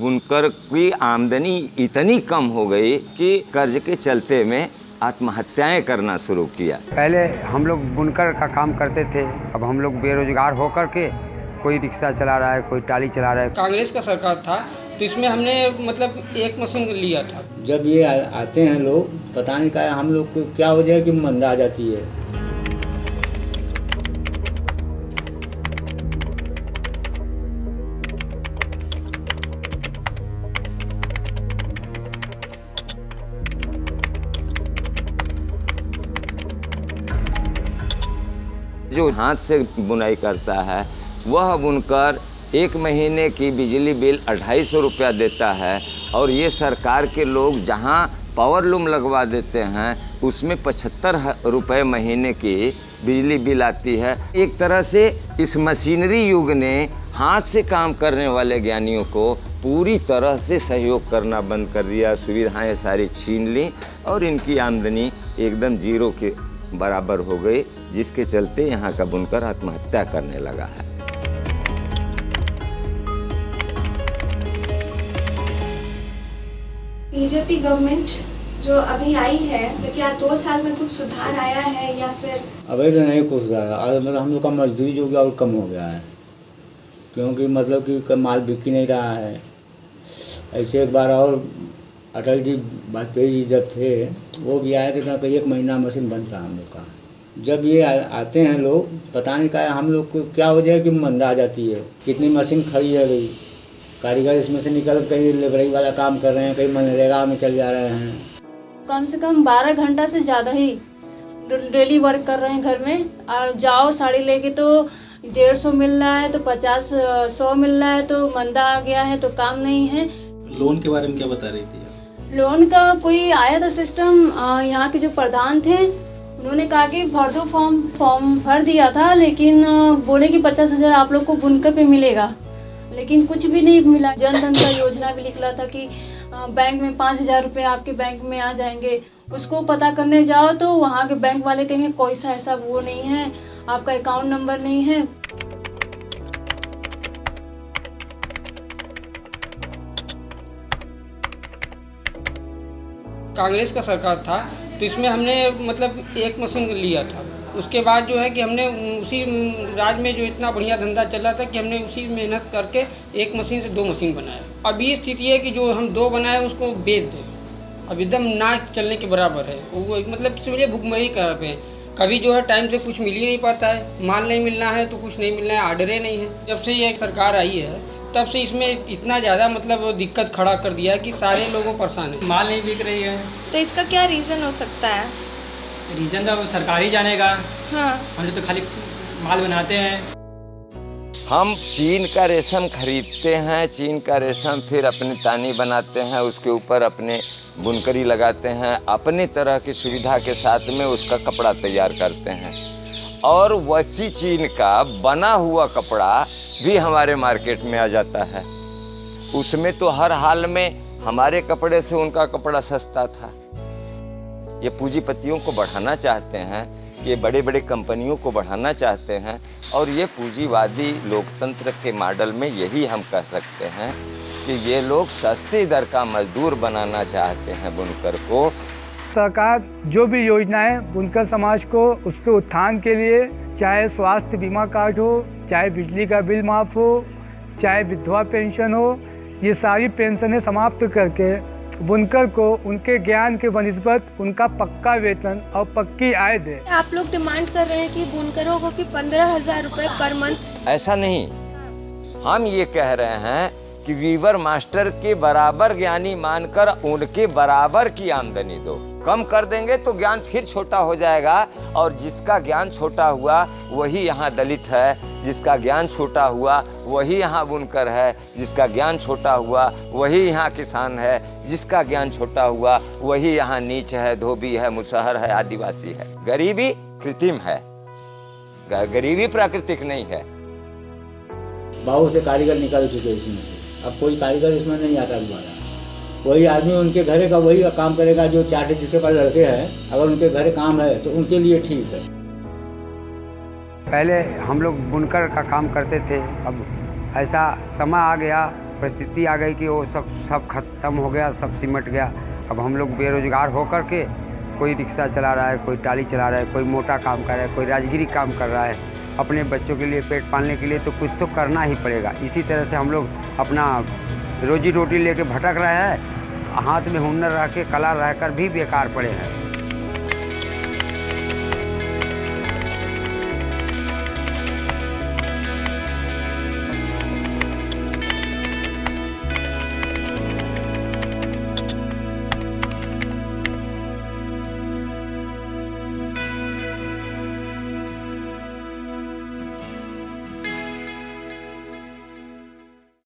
बुनकर की आमदनी इतनी कम हो गई कि कर्ज के चलते में आत्महत्याएं करना शुरू किया। पहले हम लोग बुनकर का काम करते थे, अब हम लोग बेरोजगार होकर के कोई रिक्शा चला रहा है, कोई टाली चला रहा है। कांग्रेस का सरकार था तो इसमें हमने मतलब एक मशीन लिया था। जब ये आते हैं लोग, पता नहीं क्या हम लोग को क्या वजह है कि मंदा आ जाती है। जो हाथ से बुनाई करता है वह बुनकर 1 महीने की बिजली बिल 250 रुपया देता है, और ये सरकार के लोग जहां पावर लूम लगवा देते हैं उसमें 75 रुपये महीने की बिजली बिल आती है। एक तरह से इस मशीनरी युग ने हाथ से काम करने वाले ज्ञानियों को पूरी तरह से सहयोग करना बंद कर दिया, सुविधाएं सारी छीन ली और इनकी आमदनी एकदम जीरो के बराबर हो गई, जिसके चलते यहाँ का बुनकर आत्महत्या करने लगा है। बीजेपी गवर्नमेंट जो अभी आई है, तो क्या 2 साल में कुछ सुधार आया है या फिर? अभी तो नहीं कुछ सुधार, मतलब हम लोग का मजदूरी जो गया और कम हो गया है, क्योंकि मतलब कि माल बिक ही नहीं रहा है। ऐसे एक बार और अटल जी वाजपेयी जी जब थे वो भी आए थे तो 1 महीना मशीन बंद था हम लोग का। जब ये आते हैं लोग, पता नहीं क्या हम लोग को क्या वजह है कि मंदा आ जाती है। कितनी मशीन खड़ी है गई, कारीगर इसमें से निकल कहीं लेबरई वाला काम कर रहे हैं, कहीं मनरेगा में चल जा रहे हैं। कम से कम 12 घंटा से ज़्यादा ही डेली वर्क कर रहे हैं घर में। और जाओ साड़ी लेके तो 150 मिल रहा है, तो 50 100 मिल रहा है, तो मंदा आ गया है, तो काम नहीं है। लोन के बारे में क्या बता रही थी? लोन का कोई आया था सिस्टम, यहाँ के जो प्रधान थे उन्होंने कहा कि भर दो फॉर्म भर दिया था, लेकिन बोले कि 50,000 आप लोग को बुनकर पे मिलेगा, लेकिन कुछ भी नहीं मिला। जन धन का योजना भी निकला था कि बैंक में 5,000 रुपये आपके बैंक में आ जाएंगे। उसको पता करने जाओ तो वहाँ के बैंक वाले कहेंगे कोई सा ऐसा वो नहीं है, आपका अकाउंट नंबर नहीं है। कांग्रेस का सरकार था तो इसमें हमने मतलब एक मशीन लिया था। उसके बाद जो है कि हमने उसी राज्य में जो इतना बढ़िया धंधा चल रहा था कि हमने उसी मेहनत करके 1 मशीन से 2 मशीन बनाया। अब ये स्थिति है कि जो हम 2 बनाए उसको बेच दें, अब एकदम ना चलने के बराबर है। वो मतलब समझिए भुखमरी कर रहे हैं। कभी जो है टाइम से कुछ मिल ही नहीं पाता है, माल नहीं मिलना है तो कुछ नहीं मिलना है, आर्डरें नहीं है। जब से ये सरकार आई है तब से इसमें इतना ज़्यादा मतलब दिक्कत खड़ा कर दिया है कि सारे लोगों परेशान है। माल नहीं बिक रही है, तो इसका क्या रीज़न हो सकता है? रीजन तो सरकार ही जानेगा। हाँ, हम तो खाली माल बनाते हैं। हम चीन का रेशम खरीदते हैं, चीन का रेशम फिर अपनी तानी बनाते हैं, उसके ऊपर अपने बुनकरी लगाते हैं, अपनी तरह की सुविधा के साथ में उसका कपड़ा तैयार करते हैं, और वैसी चीन का बना हुआ कपड़ा भी हमारे मार्केट में आ जाता है। उसमें तो हर हाल में हमारे कपड़े से उनका कपड़ा सस्ता था। ये पूंजीपतियों को बढ़ाना चाहते हैं, ये बड़े बड़े कंपनियों को बढ़ाना चाहते हैं, और ये पूंजीवादी लोकतंत्र के मॉडल में यही हम कह सकते हैं कि ये लोग सस्ती दर का मजदूर बनाना चाहते हैं बुनकर को। सरकार जो भी योजनाएं बुनकर समाज को उसके उत्थान के लिए, चाहे स्वास्थ्य बीमा कार्ड हो, चाहे बिजली का बिल माफ़ हो, चाहे विधवा पेंशन हो, ये सारी पेंशनें समाप्त करके बुनकर को उनके ज्ञान के बनिस्बत उनका पक्का वेतन और पक्की आय दे। आप लोग डिमांड कर रहे हैं कि बुनकरों को कि 15,000 रुपये पर मंथ। ऐसा नहीं, हम ये कह रहे हैं कि वीवर मास्टर के बराबर ज्ञानी मानकर उनके बराबर की आमदनी दो। कम कर देंगे तो ज्ञान फिर छोटा हो जाएगा, और जिसका ज्ञान छोटा हुआ वही यहाँ दलित है, जिसका ज्ञान छोटा हुआ वही यहाँ बुनकर है, जिसका ज्ञान छोटा हुआ वही यहाँ किसान है, जिसका ज्ञान छोटा हुआ वही यहाँ नीच है, धोबी है, मुसहर है, आदिवासी है। गरीबी कृत्रिम है, गरीबी प्राकृतिक नहीं है। बहुत से कारीगर निकल चुके इसमें से, अब कोई कारीगर इसमें नहीं आता दोबारा। वही आदमी उनके घरे का वही काम करेगा जो चाटे जिसके पास लड़के हैं, अगर उनके घरे काम है तो उनके लिए ठीक है। पहले हम लोग बुनकर का काम करते थे, अब ऐसा समय आ गया परिस्थिति आ गई कि वो सब खत्म हो गया, सब सिमट गया। अब हम लोग बेरोजगार होकर के कोई रिक्शा चला रहा है, कोई टाली चला रहा है, कोई मोटा काम कर रहा है, कोई राजगिरी काम कर रहा है। अपने बच्चों के लिए पेट पालने के लिए तो कुछ तो करना ही पड़ेगा। इसी तरह से हम लोग अपना रोजी रोटी लेके भटक रहे हैं, हाथ में हुनर रह के कला रहकर भी बेकार पड़े हैं।